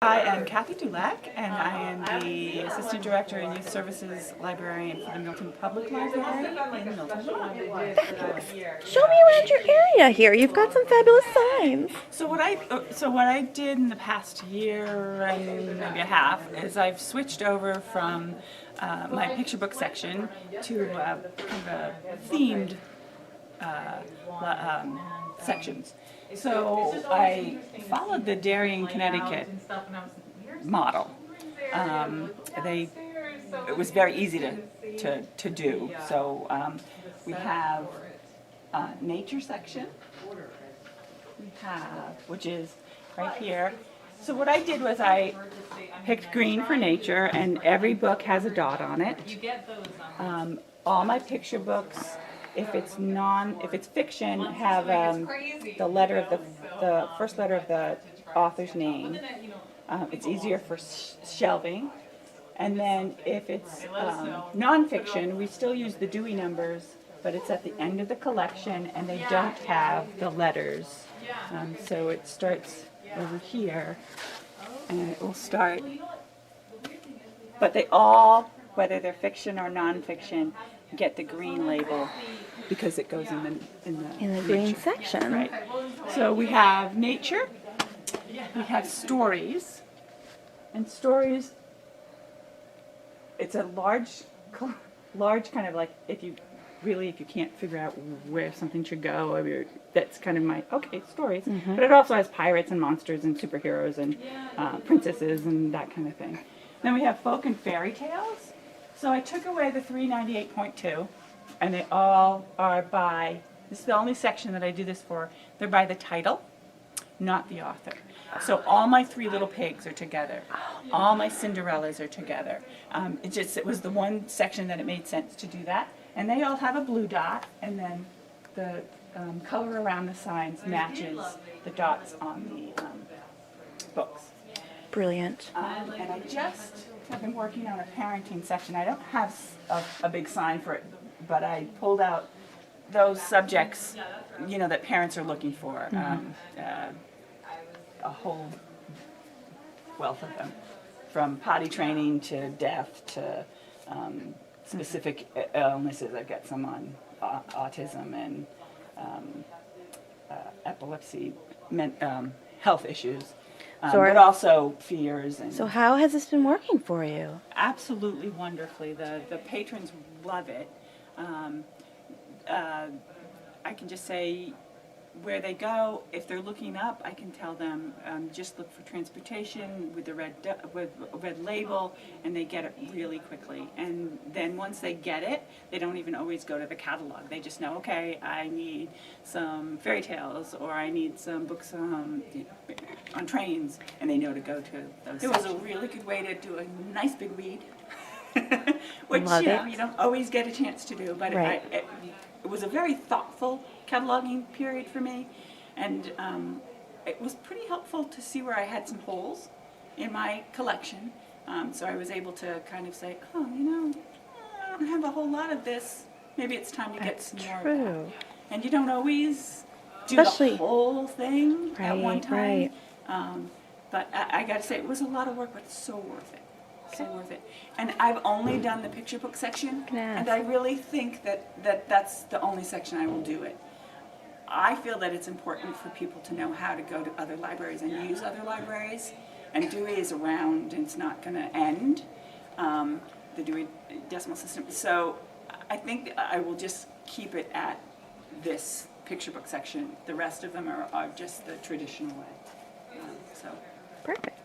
I am Kathy Dulac, and I am the Assistant Director and Youth Services Librarian for the Milton Public Library in Milton. Show me around your area here. You've got some fabulous signs. So what I did in the past year and maybe a half is I've switched over from my picture book section to kind of a themed sections. So I followed the Darien, Connecticut model. It was very easy to do. So we have nature section. We have, which is right here. So what I did was I picked green for nature, and every book has a dot on it. All my picture books, if it's fiction, have the letter of the first letter of the author's name. It's easier for shelving. And then if it's nonfiction, we still use the Dewey numbers, but it's at the end of the collection, and they don't have the letters. So it starts over here, and it will start. But they all, whether they're fiction or nonfiction, get the green label because it goes in the green nature section. Right. So we have nature, we have stories, and stories. It's a large kind of like if you can't figure out where something should go, that's kind of my stories. Mm-hmm. But it also has pirates and monsters and superheroes and princesses and that kind of thing. Then we have folk and fairy tales. So I took away the 398.2, and they all are by, this is the only section that I do this for, they're by the title, not the author. So all my Three Little Pigs are together. All my Cinderellas are together. It was the one section that it made sense to do that. And they all have a blue dot, and then the color around the signs matches the dots on the books. Brilliant. And I've been working on a parenting section. I don't have a big sign for it, but I pulled out those subjects, that parents are looking for. A whole wealth of them, from potty training to deaf to specific illnesses. I've got some on autism and epilepsy, health issues. But also fears. So how has this been working for you? Absolutely wonderfully. The patrons love it. I can just say where they go, if they're looking up, I can tell them just look for transportation with the red label, and they get it really quickly. And then once they get it, they don't even always go to the catalog. They just know, okay, I need some fairy tales, or I need some books on trains, and they know to go to those. It was a really good way to do a nice big read, which you don't always get a chance to do, but right. It was a very thoughtful cataloging period for me, and it was pretty helpful to see where I had some holes in my collection. So I was able to kind of say, I don't have a whole lot of this. Maybe it's time to get some more of that. And you don't always do the whole thing at one time. Right. But I got to say, it was a lot of work, but it's so worth it. So worth it. And I've only done the picture book section, and I really think that's the only section I will do it. I feel that it's important for people to know how to go to other libraries and use other libraries, and Dewey is around, and it's not going to end, the Dewey Decimal System. So I think I will just keep it at this picture book section. The rest of them are just the traditional way. Perfect.